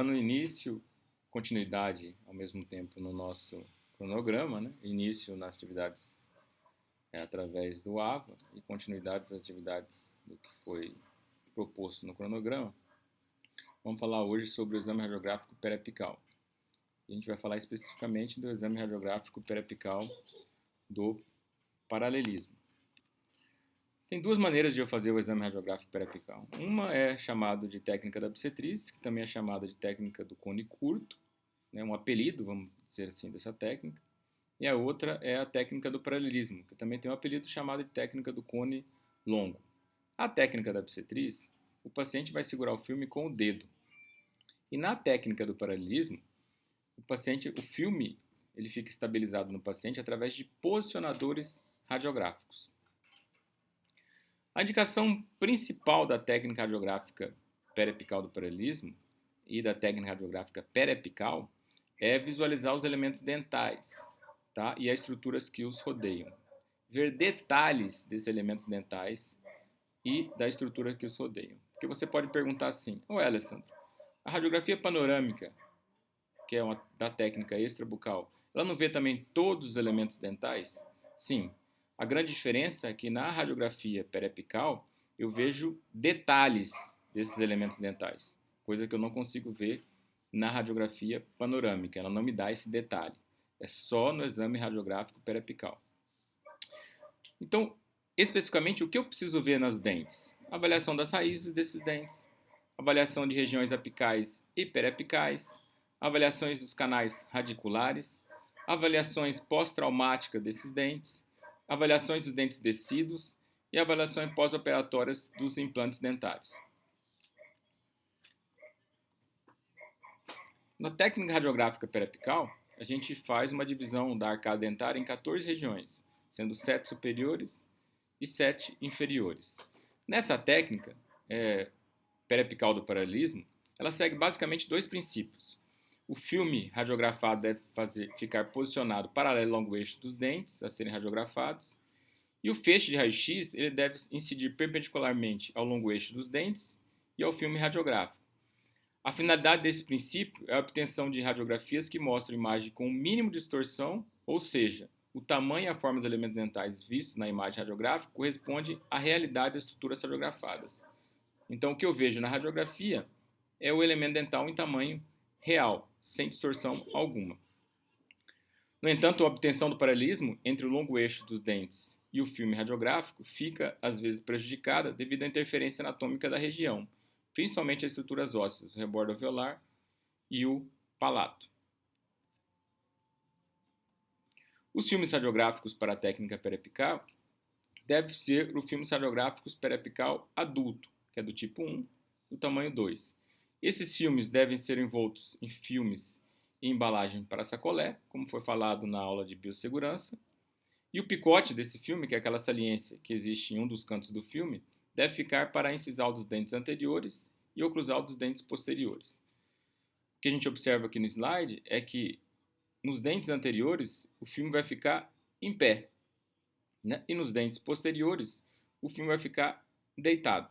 Dando início, continuidade ao mesmo tempo no nosso cronograma, né? Início nas atividades através do AVA e continuidade das atividades do que foi proposto no cronograma. Vamos falar hoje sobre o exame radiográfico periapical. A gente vai falar especificamente do exame radiográfico periapical do paralelismo. Tem duas maneiras de eu fazer o exame radiográfico periapical. Uma é chamada de técnica da obstetriz, que também é chamada de técnica do cone curto, né, um apelido, vamos dizer assim, dessa técnica. E a outra é a técnica do paralelismo, que também tem um apelido chamado de técnica do cone longo. A técnica da obstetriz, o paciente vai segurar o filme com o dedo. E na técnica do paralelismo, o filme ele fica estabilizado no paciente através de posicionadores radiográficos. A indicação principal da técnica radiográfica periapical do paralelismo e da técnica radiográfica periapical é visualizar os elementos dentais, tá? E as estruturas que os rodeiam. Ver detalhes desses elementos dentais e da estrutura que os rodeiam. Porque você pode perguntar assim, Alessandro, a radiografia panorâmica, que é da técnica extrabucal, ela não vê também todos os elementos dentais? Sim. A grande diferença é que na radiografia periapical eu vejo detalhes desses elementos dentais, coisa que eu não consigo ver na radiografia panorâmica. Ela não me dá esse detalhe. É só no exame radiográfico periapical. Então, especificamente, o que eu preciso ver nas dentes? Avaliação das raízes desses dentes, avaliação de regiões apicais e periapicais, avaliações dos canais radiculares, avaliações pós-traumáticas desses dentes, avaliações dos dentes descidos e avaliações pós-operatórias dos implantes dentários. Na técnica radiográfica periapical, a gente faz uma divisão da arcada dentária em 14 regiões, sendo 7 superiores e 7 inferiores. Nessa técnica periapical do paralelismo, ela segue basicamente dois princípios. O filme radiografado deve ficar posicionado paralelo ao longo eixo dos dentes a serem radiografados, e o feixe de raio-x ele deve incidir perpendicularmente ao longo eixo dos dentes e ao filme radiográfico. A finalidade desse princípio é a obtenção de radiografias que mostram imagem com o mínimo de distorção, ou seja, o tamanho e a forma dos elementos dentais vistos na imagem radiográfica corresponde à realidade das estruturas radiografadas. Então, o que eu vejo na radiografia é o elemento dental em tamanho real, sem distorção alguma. No entanto, a obtenção do paralelismo entre o longo eixo dos dentes e o filme radiográfico fica, às vezes, prejudicada devido à interferência anatômica da região, principalmente as estruturas ósseas, o rebordo alveolar e o palato. Os filmes radiográficos para a técnica periapical devem ser os filmes radiográficos periapical adulto, que é do tipo 1, do tamanho 2. Esses filmes devem ser envoltos em filmes e embalagem para sacolé, como foi falado na aula de biossegurança. E o picote desse filme, que é aquela saliência que existe em um dos cantos do filme, deve ficar para a incisal dos dentes anteriores e oclusal dos dentes posteriores. O que a gente observa aqui no slide é que nos dentes anteriores o filme vai ficar em pé, né? E nos dentes posteriores o filme vai ficar deitado,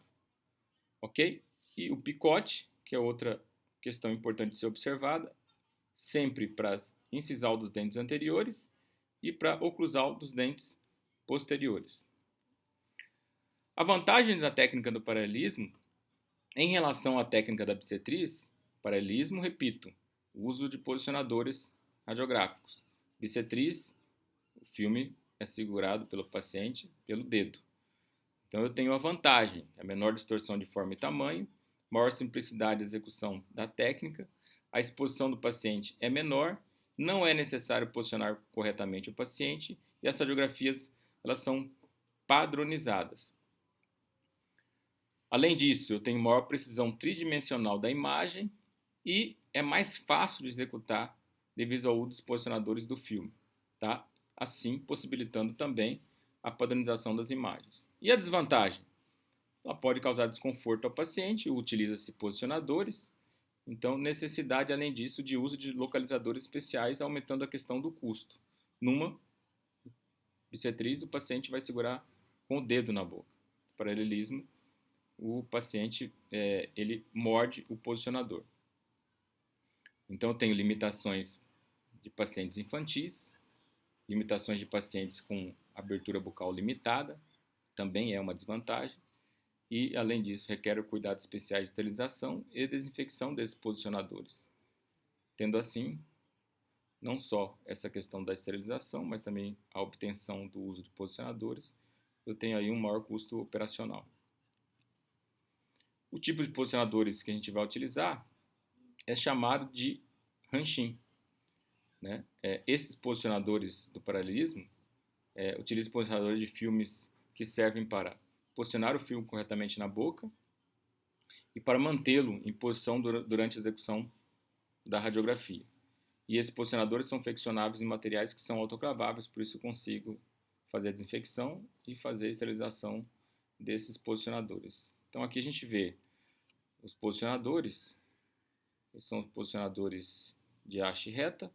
ok? E o picote, que é outra questão importante de ser observada, sempre para a incisal dos dentes anteriores e para a oclusal dos dentes posteriores. A vantagem da técnica do paralelismo em relação à técnica da obstetriz, paralelismo, repito, o uso de posicionadores radiográficos. Obstetriz, o filme é segurado pelo paciente pelo dedo. Então eu tenho a vantagem, a menor distorção de forma e tamanho, maior simplicidade de execução da técnica, a exposição do paciente é menor, não é necessário posicionar corretamente o paciente e as radiografias elas são padronizadas. Além disso, eu tenho maior precisão tridimensional da imagem e é mais fácil de executar devido ao uso dos posicionadores do filme, tá? Assim possibilitando também a padronização das imagens. E a desvantagem? Ela pode causar desconforto ao paciente, utiliza-se posicionadores, então necessidade, além disso, de uso de localizadores especiais, aumentando a questão do custo. Numa obstetriz, o paciente vai segurar com o dedo na boca. Paralelismo, o paciente ele morde o posicionador. Então, eu tenho limitações de pacientes infantis, limitações de pacientes com abertura bucal limitada, também é uma desvantagem. E, além disso, requer cuidados especiais de esterilização e desinfecção desses posicionadores. Tendo assim, não só essa questão da esterilização, mas também a obtenção do uso de posicionadores, eu tenho aí um maior custo operacional. O tipo de posicionadores que a gente vai utilizar é chamado de Hanshin, né? Esses posicionadores do paralelismo utilizam posicionadores de filmes que servem para posicionar o filme corretamente na boca e para mantê-lo em posição durante a execução da radiografia. E esses posicionadores são flexionáveis em materiais que são autoclaváveis, por isso eu consigo fazer a desinfecção e fazer a esterilização desses posicionadores. Então aqui a gente vê os posicionadores, são os posicionadores de haste reta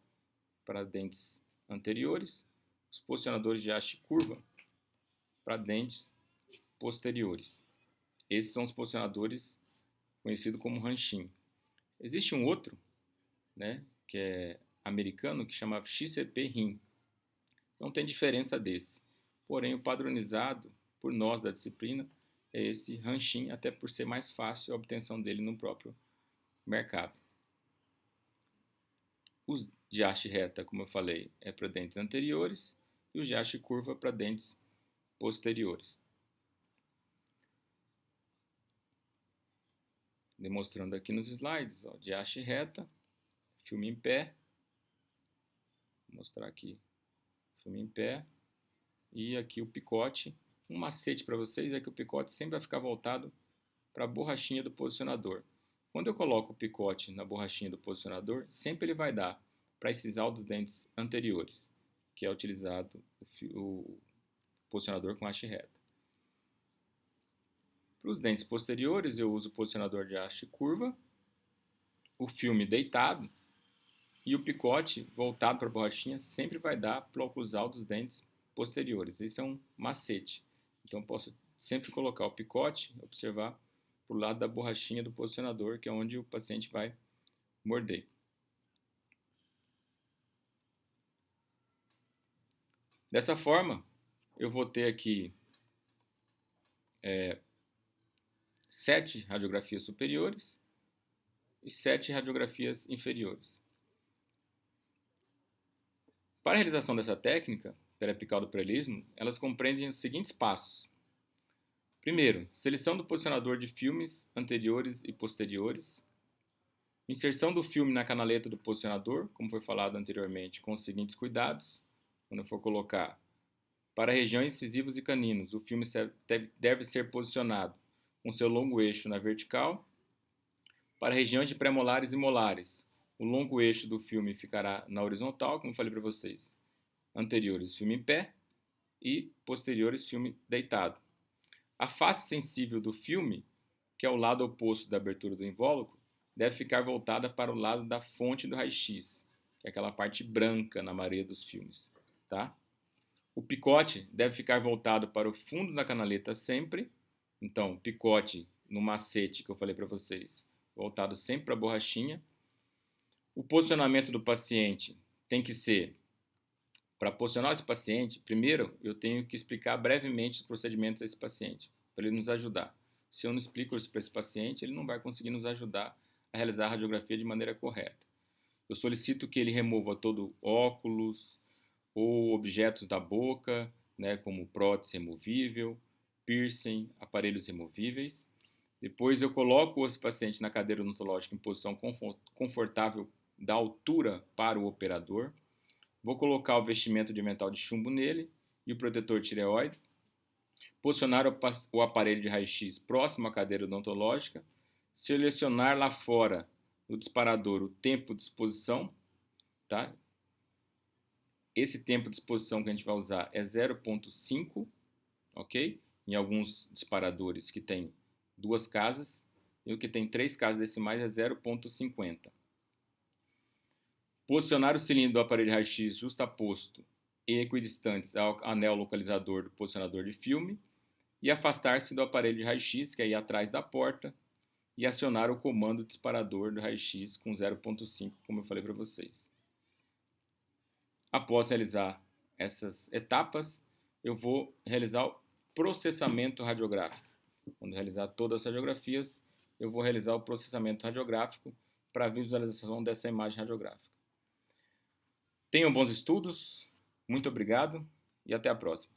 para dentes anteriores, os posicionadores de haste curva para dentes posteriores. Esses são os posicionadores conhecidos como Hanshin. Existe um outro, né, que é americano, que chama XCP-RIM. Não tem diferença desse. Porém, o padronizado por nós da disciplina é esse Hanshin, até por ser mais fácil a obtenção dele no próprio mercado. Os de haste reta, como eu falei, é para dentes anteriores e os de haste curva para dentes posteriores. Demonstrando aqui nos slides, ó, de haste reta, filme em pé. Vou mostrar aqui filme em pé. E aqui o picote. Um macete para vocês é que o picote sempre vai ficar voltado para a borrachinha do posicionador. Quando eu coloco o picote na borrachinha do posicionador, sempre ele vai dar para esses dos dentes anteriores, que é utilizado o posicionador com haste reta. Para os dentes posteriores, eu uso o posicionador de haste curva, o filme deitado e o picote voltado para a borrachinha sempre vai dar para o oclusal dos dentes posteriores. Esse é um macete. Então, eu posso sempre colocar o picote, observar para o lado da borrachinha do posicionador, que é onde o paciente vai morder. Dessa forma, eu vou ter aqui 7 radiografias superiores e 7 radiografias inferiores. Para a realização dessa técnica periapical do paralelismo, elas compreendem os seguintes passos. Primeiro, seleção do posicionador de filmes anteriores e posteriores. Inserção do filme na canaleta do posicionador, como foi falado anteriormente, com os seguintes cuidados. Quando eu for colocar para regiões incisivos e caninos, o filme deve ser posicionado com seu longo eixo na vertical. Para regiões de premolares e molares, o longo eixo do filme ficará na horizontal, como eu falei para vocês. Anteriores, filme em pé e posteriores, filme deitado. A face sensível do filme, que é o lado oposto da abertura do invólucro, deve ficar voltada para o lado da fonte do raio-x, que é aquela parte branca na maioria dos filmes. Tá? O picote deve ficar voltado para o fundo da canaleta sempre. Então, picote no macete que eu falei para vocês, voltado sempre para a borrachinha. O posicionamento do paciente tem que ser, para posicionar esse paciente, primeiro eu tenho que explicar brevemente os procedimentos desse paciente, para ele nos ajudar. Se eu não explico isso para esse paciente, ele não vai conseguir nos ajudar a realizar a radiografia de maneira correta. Eu solicito que ele remova todo óculos ou objetos da boca, né, como prótese removível, piercing, aparelhos removíveis. Depois eu coloco esse paciente na cadeira odontológica em posição confortável da altura para o operador. Vou colocar o vestimento de mental de chumbo nele e o protetor tireoide. Posicionar o aparelho de raio-x próximo à cadeira odontológica. Selecionar lá fora, no disparador, o tempo de exposição. Tá? Esse tempo de exposição que a gente vai usar é 0,5, ok? Em alguns disparadores que tem 2 casas e o que tem 3 casas decimais é 0,50. Posicionar o cilindro do aparelho de raio-x justaposto e equidistantes ao anel localizador do posicionador de filme e afastar-se do aparelho de raio-x, que é aí atrás da porta, e acionar o comando disparador do raio-x com 0.5, como eu falei para vocês. Após realizar essas etapas, eu vou realizar o processamento radiográfico. Quando realizar todas as radiografias, eu vou realizar o processamento radiográfico para a visualização dessa imagem radiográfica. Tenham bons estudos, muito obrigado e até a próxima.